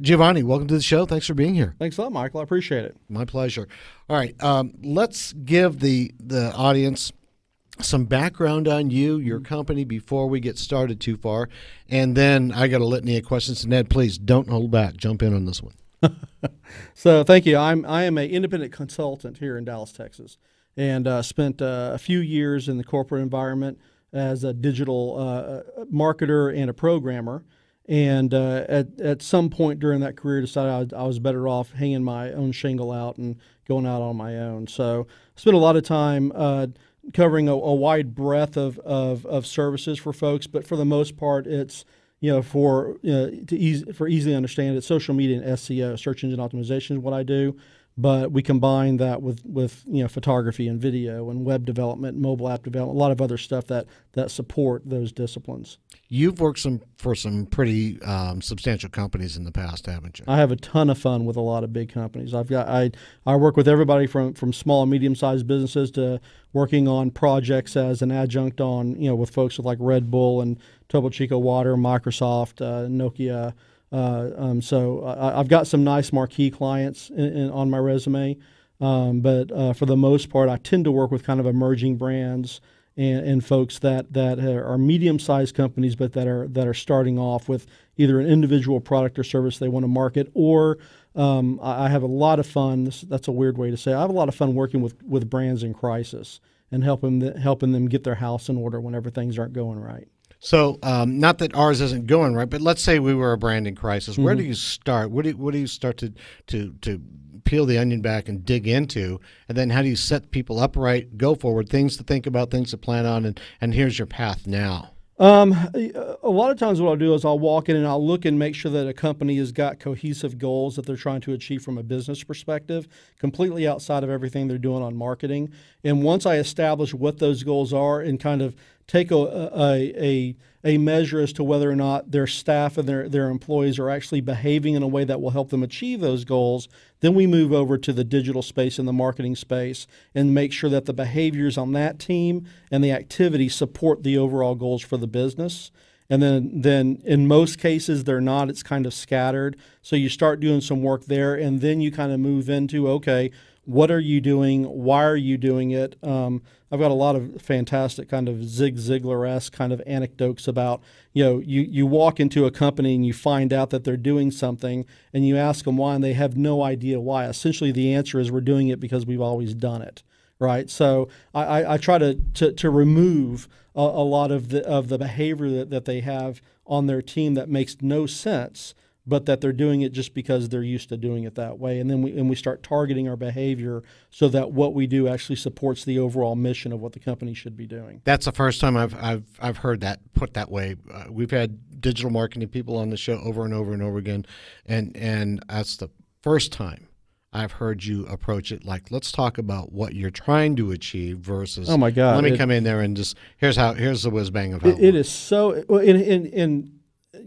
Giovanni, welcome to the show. Thanks for being here. Thanks a lot, Michael. I appreciate it. My pleasure. All right, let's give the audience some background on you, your company, before we get started too far. And then I got a litany of questions. And Ned, please don't hold back. Jump in on this one. So thank you. I am an independent consultant here in Dallas, Texas, and spent a few years in the corporate environment as a digital marketer and a programmer. And at some point during that career, decided I was better off hanging my own shingle out and going out on my own. So I spent a lot of time covering a wide breadth of services for folks, but for the most part, it's for easily understand it, social media and SEO, search engine optimization is what I do. But we combine that with photography and video and web development, mobile app development, a lot of other stuff that support those disciplines. You've worked for some pretty substantial companies in the past, haven't you? I have a ton of fun with a lot of big companies. I work with everybody from small and medium-sized businesses to working on projects as an adjunct on with folks with like Red Bull and Topo Chico Water, Microsoft, Nokia. So I've got some nice marquee clients on my resume, but for the most part, I tend to work with kind of emerging brands and folks that are medium-sized companies, but that are starting off with either an individual product or service they want to market, or I have a lot of fun. That's a weird way to say it. I have a lot of fun working with brands in crisis and helping them get their house in order whenever things aren't going right. So, not that ours isn't going right, but let's say we were a brand in crisis. Where do you start? What do you start to peel the onion back and dig into? And then how do you set people up right, go forward, things to think about, things to plan on, and here's your path now? A lot of times what I'll do is I'll walk in and I'll look and make sure that a company has got cohesive goals that they're trying to achieve from a business perspective, completely outside of everything they're doing on marketing. And once I establish what those goals are and kind of take a measure as to whether or not their staff and their employees are actually behaving in a way that will help them achieve those goals, then we move over to the digital space and the marketing space and make sure that the behaviors on that team and the activities support the overall goals for the business. And then in most cases, they're not. It's kind of scattered. So you start doing some work there, and then you kind of move into, okay, what are you doing? Why are you doing it? I've got a lot of fantastic kind of Zig Ziglar-esque kind of anecdotes about, you walk into a company and you find out that they're doing something and you ask them why and they have no idea why. Essentially, the answer is we're doing it because we've always done it, right? So I try to remove a lot of the behavior that they have on their team that makes no sense, but that they're doing it just because they're used to doing it that way. And then we start targeting our behavior so that what we do actually supports the overall mission of what the company should be doing. That's the first time I've heard that put that way. We've had digital marketing people on the show over and over and over again, and that's the first time I've heard you approach it like, let's talk about what you're trying to achieve versus, oh my God, let me come in there and just here's the whiz bang of how it is so.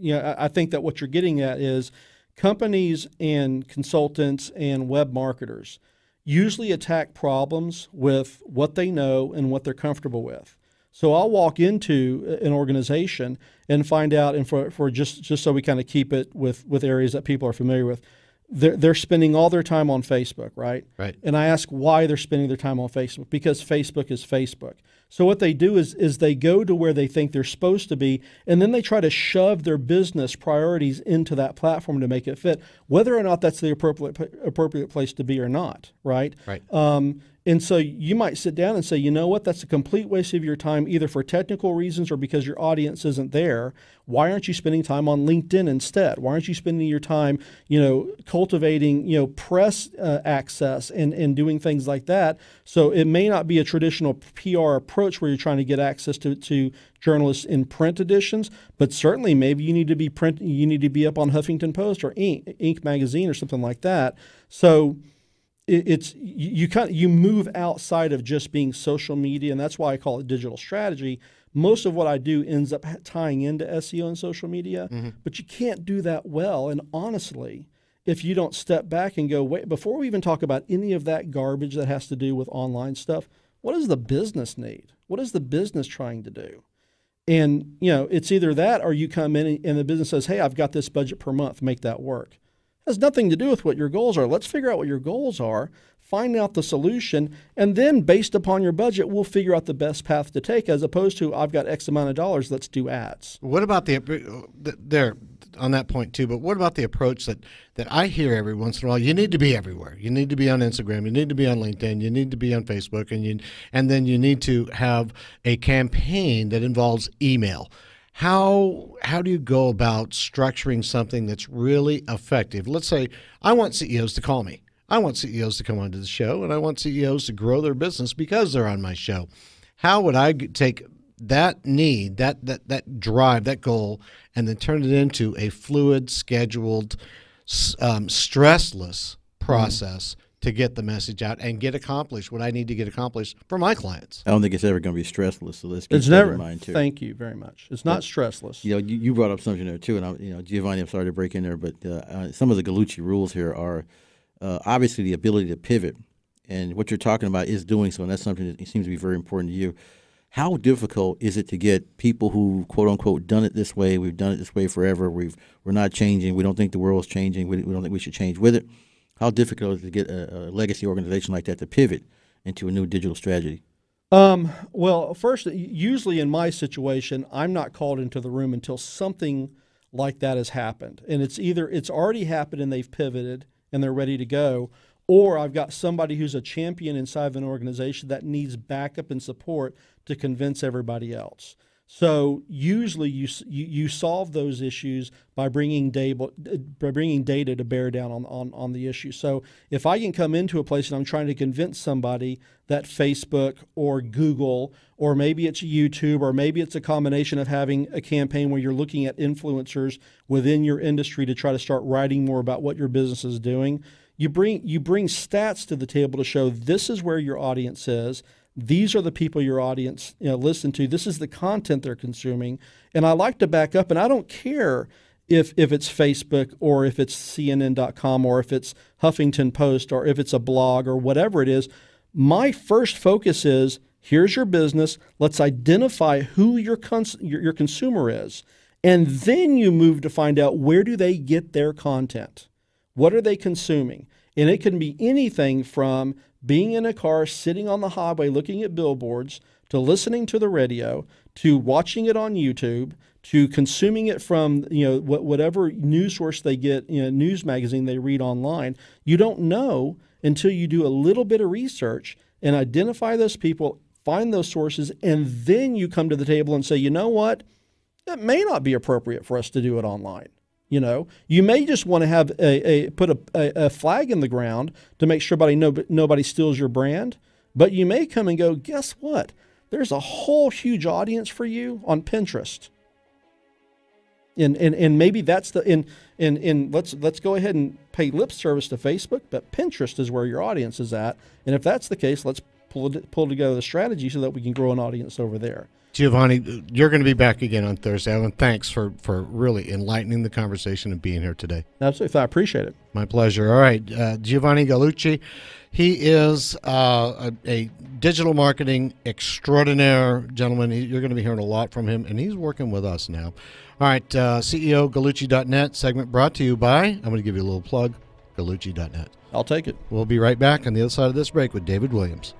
I think that what you're getting at is companies and consultants and web marketers usually attack problems with what they know and what they're comfortable with. So I'll walk into an organization and find out, and for just so we kind of keep it with areas that people are familiar with, they're spending all their time on Facebook, right? Right. And I ask why they're spending their time on Facebook, because Facebook is Facebook. So what they do is they go to where they think they're supposed to be, and then they try to shove their business priorities into that platform to make it fit, whether or not that's the appropriate place to be or not, right? Right. And so you might sit down and say, you know what, that's a complete waste of your time, either for technical reasons or because your audience isn't there. Why aren't you spending time on LinkedIn instead? Why aren't you spending your time, cultivating, press access and doing things like that? So it may not be a traditional PR approach where you're trying to get access to journalists in print editions, but certainly maybe you need to be up on Huffington Post or Inc. magazine or something like that. So you move outside of just being social media, and that's why I call it digital strategy. Most of what I do ends up tying into SEO and social media, but you can't do that well. And honestly, if you don't step back and go, wait, before we even talk about any of that garbage that has to do with online stuff, what does the business need? What is the business trying to do? And, it's either that or you come in and the business says, hey, I've got this budget per month, make that work. has nothing to do with what your goals are. Let's figure out what your goals are, find out the solution, and then based upon your budget, we'll figure out the best path to take, as opposed to, I've got X amount of dollars, let's do ads. What about there on that point too, but what about the approach that I hear every once in a while? You need to be everywhere. You need to be on Instagram. You need to be on LinkedIn. You need to be on Facebook, and then you need to have a campaign that involves email. How do you go about structuring something that's really effective? Let's say I want CEOs to call me. I want CEOs to come onto the show, and I want CEOs to grow their business because they're on my show. How would I take that need, that drive, that goal, and then turn it into a fluid, scheduled, stressless process to get the message out and get accomplished what I need to get accomplished for my clients? I don't think it's ever going to be stressless, so let's keep that in mind too. Thank you very much. It's not stressless. You brought up something there too, and Giovanni, I'm sorry to break in there, but some of the Gallucci rules here are obviously the ability to pivot, and what you're talking about is doing so, and that's something that seems to be very important to you. How difficult is it to get people who, quote unquote, done it this way? We've done it this way forever. We're not changing. We don't think the world's changing. We don't think we should change with it. How difficult is it to get a legacy organization like that to pivot into a new digital strategy? Well, first, usually in my situation, I'm not called into the room until something like that has happened, and it's either it's already happened and they've pivoted and they're ready to go, or I've got somebody who's a champion inside of an organization that needs backup and support to convince everybody else. So usually you solve those issues by bringing data to bear down on the issue. So if I can come into a place and I'm trying to convince somebody that Facebook or Google, or maybe it's YouTube, or maybe it's a combination of having a campaign where you're looking at influencers within your industry to try to start writing more about what your business is doing, you bring stats to the table to show this is where your audience is. These are the people your audience listen to. This is the content they're consuming. And I like to back up, and I don't care if it's Facebook or if it's CNN.com or if it's Huffington Post or if it's a blog or whatever it is. My first focus is, here's your business. Let's identify who your consumer is. And then you move to find out, where do they get their content? What are they consuming? And it can be anything from being in a car, sitting on the highway looking at billboards, to listening to the radio, to watching it on YouTube, to consuming it from whatever news source they get, news magazine they read online. You don't know until you do a little bit of research and identify those people, find those sources, and then you come to the table and say, you know what, it may not be appropriate for us to do it online. You may just want to have put a flag in the ground to make sure nobody steals your brand. But you may come and go, guess what? There's a whole huge audience for you on Pinterest. And maybe that's let's go ahead and pay lip service to Facebook, but Pinterest is where your audience is at. And if that's the case, let's pull together the strategy so that we can grow an audience over there. Giovanni, you're going to be back again on Thursday. And thanks for really enlightening the conversation and being here today. Absolutely. I appreciate it. My pleasure. All right. Giovanni Gallucci, he is a digital marketing extraordinaire gentleman. You're going to be hearing a lot from him, and he's working with us now. All right. CEO Gallucci.net segment brought to you by, I'm going to give you a little plug, Gallucci.net. I'll take it. We'll be right back on the other side of this break with David Williams.